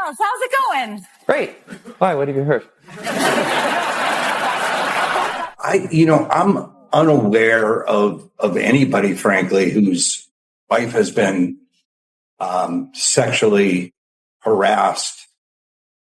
Reynolds, how's it going? Great. Why? What have you heard? I'm unaware of anybody, frankly, whose wife has been sexually harassed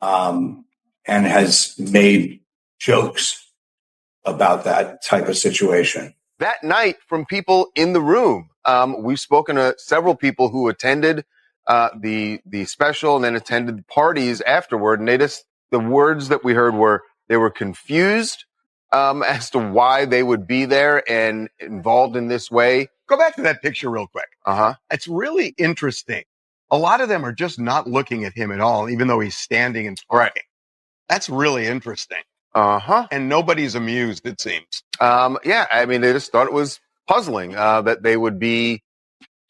and has made jokes about that type of situation. That night, from people in the room, we've spoken to several people who attended the special and then attended parties afterward, and the words that we heard were they were confused as to why they would be there and involved in this way. Go back to that picture real quick. It's really interesting. A lot of them are just not looking at him at all, even though he's standing and talking. Right. That's really interesting. And nobody's amused, it seems. Yeah, I mean, they just thought it was puzzling that they would be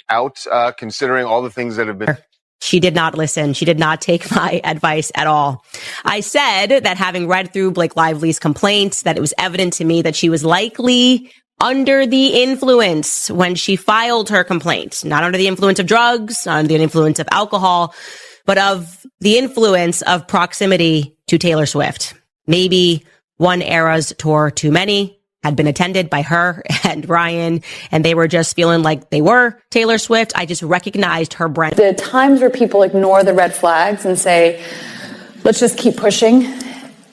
out considering all the things that have been. She did not listen. She did not take my advice at all. I said that having read through Blake Lively's complaints, that it was evident to me that she was likely under the influence when she filed her complaint. Not under the influence of drugs, not under the influence of alcohol, but of the influence of proximity to Taylor Swift. Maybe one Eras tour too many had been attended by her and Ryan, and they were just feeling like they were Taylor Swift. I just recognized her brand. The times where people ignore the red flags and say, let's just keep pushing,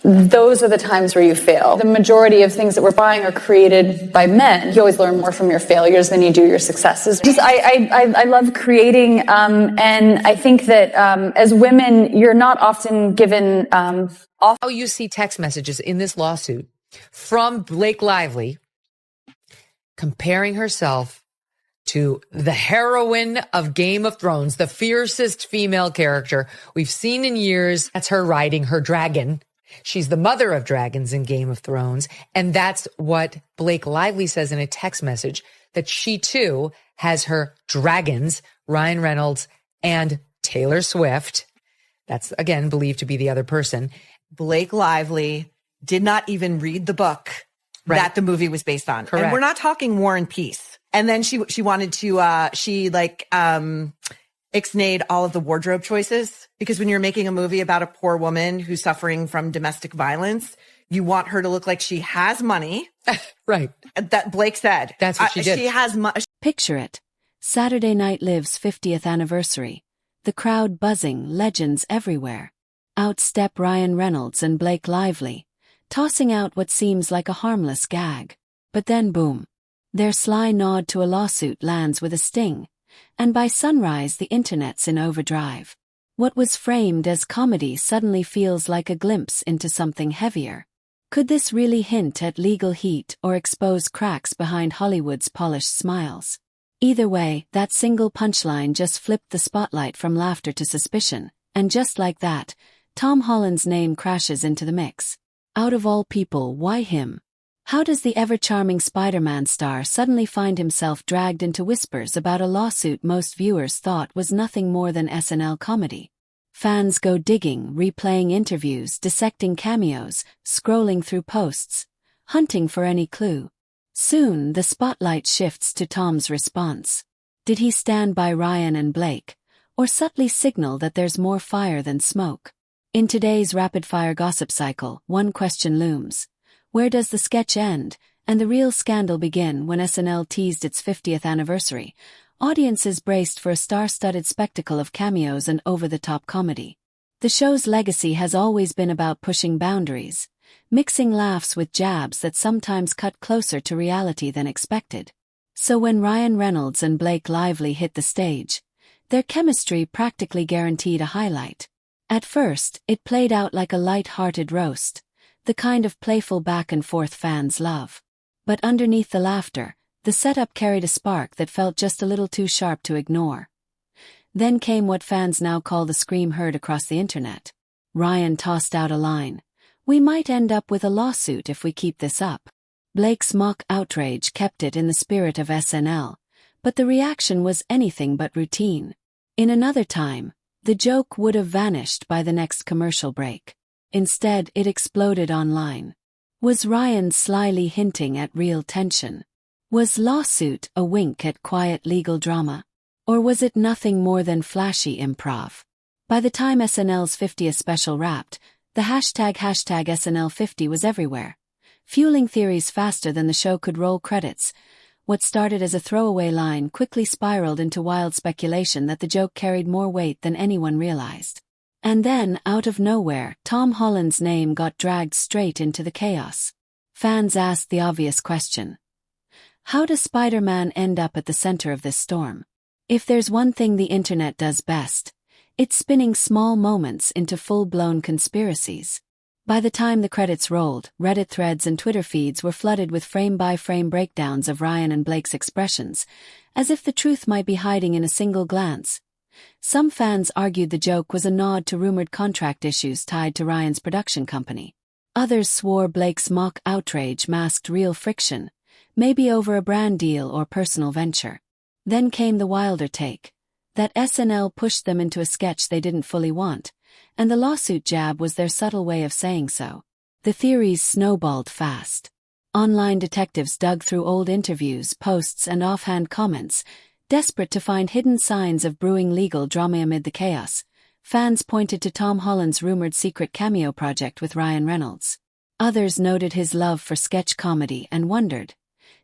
those are the times where you fail. The majority of things that we're buying are created by men. You always learn more from your failures than you do your successes. I love creating, and I think that as women, you're not often given... How you see text messages in this lawsuit from Blake Lively comparing herself to the heroine of Game of Thrones, the fiercest female character we've seen in years. That's her riding her dragon. She's the mother of dragons in Game of Thrones. And that's what Blake Lively says in a text message, that she too has her dragons, Ryan Reynolds and Taylor Swift. That's, again, believed to be the other person. Blake Lively did not even read the book that the movie was based on. Correct. And we're not talking War and Peace. And then she wanted to, ixnayed all of the wardrobe choices, because when you're making a movie about a poor woman who's suffering from domestic violence, you want her to look like she has money. Right. That Blake said. That's what she did. She has money. Picture it. Saturday Night Live's 50th anniversary. The crowd buzzing, legends everywhere. Out step Ryan Reynolds and Blake Lively, tossing out what seems like a harmless gag. But then boom. Their sly nod to a lawsuit lands with a sting, and by sunrise the internet's in overdrive. What was framed as comedy suddenly feels like a glimpse into something heavier. Could this really hint at legal heat or expose cracks behind Hollywood's polished smiles? Either way, that single punchline just flipped the spotlight from laughter to suspicion, and just like that, Tom Holland's name crashes into the mix. Out of all people, why him? How does the ever-charming Spider-Man star suddenly find himself dragged into whispers about a lawsuit most viewers thought was nothing more than SNL comedy? Fans go digging, replaying interviews, dissecting cameos, scrolling through posts, hunting for any clue. Soon, the spotlight shifts to Tom's response. Did he stand by Ryan and Blake, or subtly signal that there's more fire than smoke? In today's rapid-fire gossip cycle, one question looms. Where does the sketch end, and the real scandal begin? When SNL teased its 50th anniversary, audiences braced for a star-studded spectacle of cameos and over-the-top comedy. The show's legacy has always been about pushing boundaries, mixing laughs with jabs that sometimes cut closer to reality than expected. So when Ryan Reynolds and Blake Lively hit the stage, their chemistry practically guaranteed a highlight. At first, it played out like a light-hearted roast, the kind of playful back-and-forth fans love. But underneath the laughter, the setup carried a spark that felt just a little too sharp to ignore. Then came what fans now call the scream heard across the internet. Ryan tossed out a line. "We might end up with a lawsuit if we keep this up." Blake's mock outrage kept it in the spirit of SNL, but the reaction was anything but routine. In another time, the joke would have vanished by the next commercial break. Instead, it exploded online. Was Ryan slyly hinting at real tension? Was lawsuit a wink at quiet legal drama? Or was it nothing more than flashy improv? By the time SNL's 50th special wrapped, the hashtag SNL50 was everywhere, fueling theories faster than the show could roll credits. What started as a throwaway line quickly spiraled into wild speculation that the joke carried more weight than anyone realized. And then, out of nowhere, Tom Holland's name got dragged straight into the chaos. Fans asked the obvious question: how does Spider-Man end up at the center of this storm? If there's one thing the internet does best, it's spinning small moments into full-blown conspiracies. By the time the credits rolled, Reddit threads and Twitter feeds were flooded with frame-by-frame breakdowns of Ryan and Blake's expressions, as if the truth might be hiding in a single glance. Some fans argued the joke was a nod to rumored contract issues tied to Ryan's production company. Others swore Blake's mock outrage masked real friction, maybe over a brand deal or personal venture. Then came the wilder take, that SNL pushed them into a sketch they didn't fully want, and the lawsuit jab was their subtle way of saying so. The theories snowballed fast. Online detectives dug through old interviews, posts, and offhand comments, desperate to find hidden signs of brewing legal drama amid the chaos. Fans pointed to Tom Holland's rumored secret cameo project with Ryan Reynolds. Others noted his love for sketch comedy and wondered,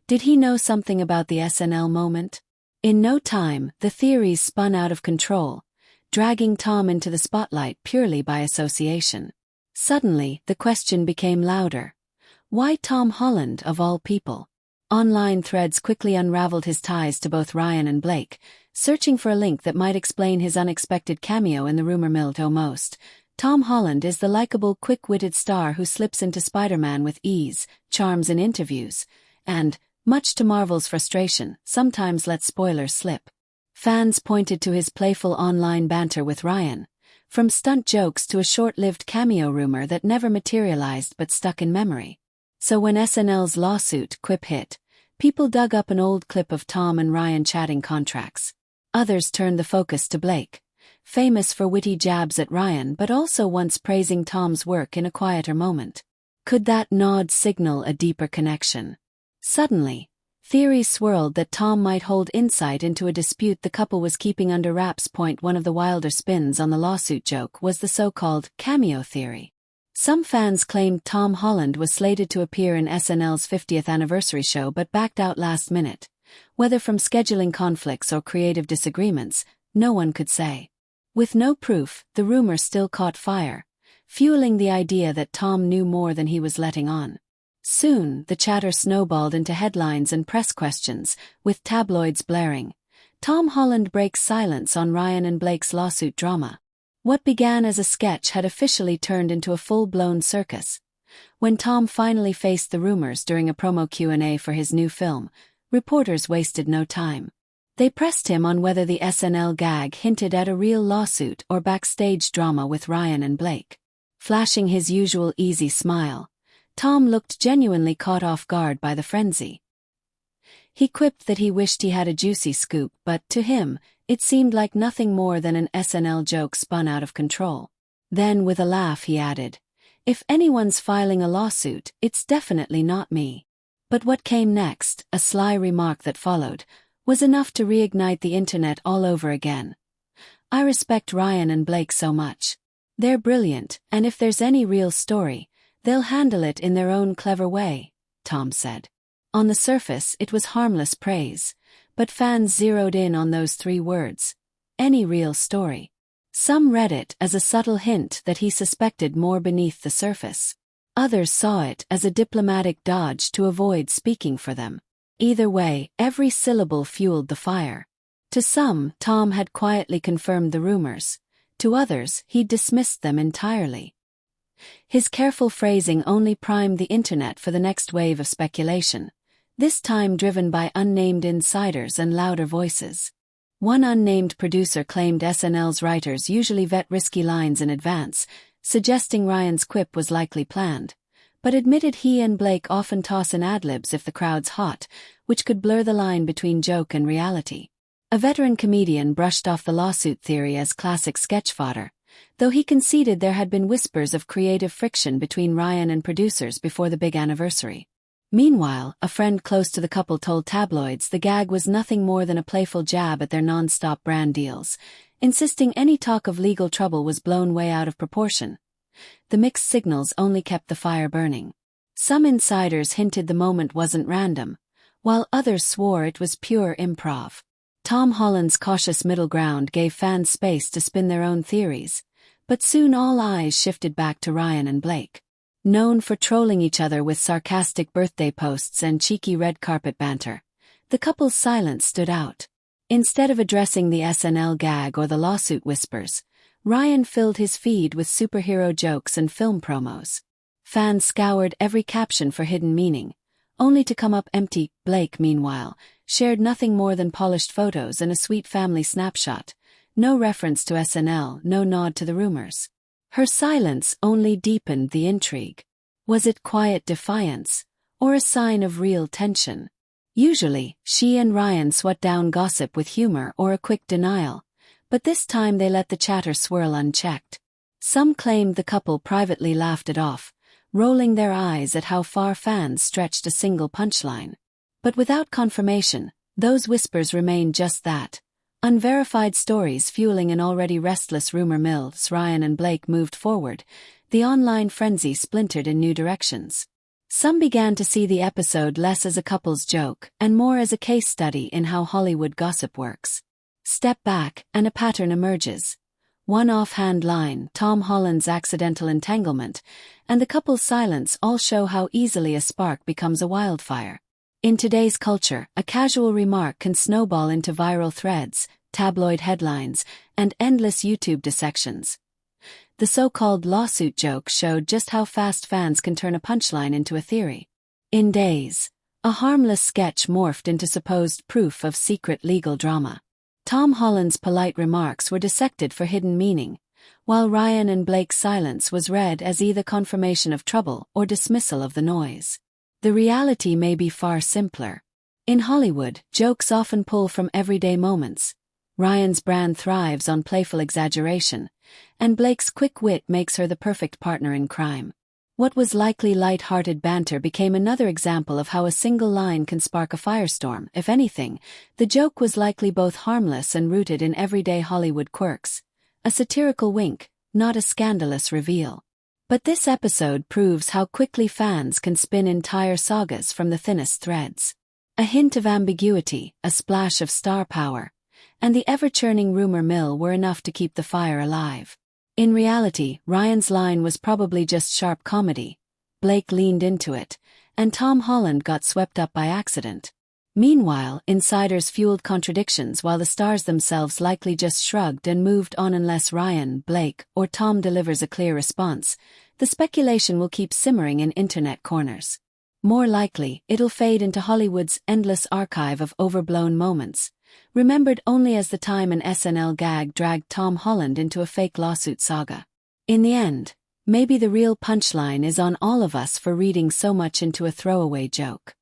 did he know something about the SNL moment? In no time, the theories spun out of control, dragging Tom into the spotlight purely by association. Suddenly, the question became louder. Why Tom Holland, of all people? Online threads quickly unraveled his ties to both Ryan and Blake, searching for a link that might explain his unexpected cameo in the rumor mill. Most, Tom Holland is the likable, quick-witted star who slips into Spider-Man with ease, charms in interviews, and, much to Marvel's frustration, sometimes lets spoilers slip. Fans pointed to his playful online banter with Ryan, from stunt jokes to a short-lived cameo rumor that never materialized but stuck in memory. So when SNL's lawsuit quip hit, people dug up an old clip of Tom and Ryan chatting contracts. Others turned the focus to Blake, famous for witty jabs at Ryan but also once praising Tom's work in a quieter moment. Could that nod signal a deeper connection? Suddenly, theories swirled that Tom might hold insight into a dispute the couple was keeping under wraps. One of the wilder spins on the lawsuit joke was the so-called cameo theory. Some fans claimed Tom Holland was slated to appear in SNL's 50th anniversary show but backed out last minute. Whether from scheduling conflicts or creative disagreements, no one could say. With no proof, the rumor still caught fire, fueling the idea that Tom knew more than he was letting on. Soon, the chatter snowballed into headlines and press questions, with tabloids blaring. Tom Holland breaks silence on Ryan and Blake's lawsuit drama. What began as a sketch had officially turned into a full-blown circus. When Tom finally faced the rumors during a promo Q&A for his new film, reporters wasted no time. They pressed him on whether the SNL gag hinted at a real lawsuit or backstage drama with Ryan and Blake. Flashing his usual easy smile, Tom looked genuinely caught off guard by the frenzy. He quipped that he wished he had a juicy scoop, but to him, it seemed like nothing more than an SNL joke spun out of control. Then, with a laugh, he added, "If anyone's filing a lawsuit, it's definitely not me." But what came next, a sly remark that followed, was enough to reignite the internet all over again. "I respect Ryan and Blake so much. They're brilliant, and if there's any real story, they'll handle it in their own clever way," Tom said. On the surface, it was harmless praise, but fans zeroed in on those three words: any real story. Some read it as a subtle hint that he suspected more beneath the surface. Others saw it as a diplomatic dodge to avoid speaking for them. Either way, every syllable fueled the fire. To some, Tom had quietly confirmed the rumors. To others, he'd dismissed them entirely. His careful phrasing only primed the internet for the next wave of speculation, this time driven by unnamed insiders and louder voices. One unnamed producer claimed SNL's writers usually vet risky lines in advance, suggesting Ryan's quip was likely planned, but admitted he and Blake often toss in ad-libs if the crowd's hot, which could blur the line between joke and reality. A veteran comedian brushed off the lawsuit theory as classic sketch fodder, though he conceded there had been whispers of creative friction between Ryan and producers before the big anniversary. Meanwhile, a friend close to the couple told tabloids the gag was nothing more than a playful jab at their non-stop brand deals, insisting any talk of legal trouble was blown way out of proportion. The mixed signals only kept the fire burning. Some insiders hinted the moment wasn't random, while others swore it was pure improv. Tom Holland's cautious middle ground gave fans space to spin their own theories, but soon all eyes shifted back to Ryan and Blake. Known for trolling each other with sarcastic birthday posts and cheeky red carpet banter, the couple's silence stood out. Instead of addressing the SNL gag or the lawsuit whispers, Ryan filled his feed with superhero jokes and film promos. Fans scoured every caption for hidden meaning, only to come up empty. Blake, meanwhile, shared nothing more than polished photos and a sweet family snapshot. No reference to SNL, no nod to the rumors. Her silence only deepened the intrigue. Was it quiet defiance, or a sign of real tension? Usually, she and Ryan swat down gossip with humor or a quick denial, but this time they let the chatter swirl unchecked. Some claimed the couple privately laughed it off, rolling their eyes at how far fans stretched a single punchline. But without confirmation, those whispers remained just that. Unverified stories fueling an already restless rumor mill. As Ryan and Blake moved forward, the online frenzy splintered in new directions. Some began to see the episode less as a couple's joke and more as a case study in how Hollywood gossip works. Step back, and a pattern emerges. One offhand line, Tom Holland's accidental entanglement, and the couple's silence all show how easily a spark becomes a wildfire. In today's culture, a casual remark can snowball into viral threads, tabloid headlines, and endless YouTube dissections. The so-called lawsuit joke showed just how fast fans can turn a punchline into a theory. In days, a harmless sketch morphed into supposed proof of secret legal drama. Tom Holland's polite remarks were dissected for hidden meaning, while Ryan and Blake's silence was read as either confirmation of trouble or dismissal of the noise. The reality may be far simpler. In Hollywood, jokes often pull from everyday moments. Ryan's brand thrives on playful exaggeration, and Blake's quick wit makes her the perfect partner in crime. What was likely light-hearted banter became another example of how a single line can spark a firestorm. If anything, the joke was likely both harmless and rooted in everyday Hollywood quirks. A satirical wink, not a scandalous reveal. But this episode proves how quickly fans can spin entire sagas from the thinnest threads. A hint of ambiguity, a splash of star power, and the ever-churning rumor mill were enough to keep the fire alive. In reality, Ryan's line was probably just sharp comedy. Blake leaned into it, and Tom Holland got swept up by accident. Meanwhile, insiders fueled contradictions while the stars themselves likely just shrugged and moved on unless Ryan, Blake, or Tom delivers a clear response. The speculation will keep simmering in internet corners. More likely, it'll fade into Hollywood's endless archive of overblown moments, remembered only as the time an SNL gag dragged Tom Holland into a fake lawsuit saga. In the end, maybe the real punchline is on all of us for reading so much into a throwaway joke.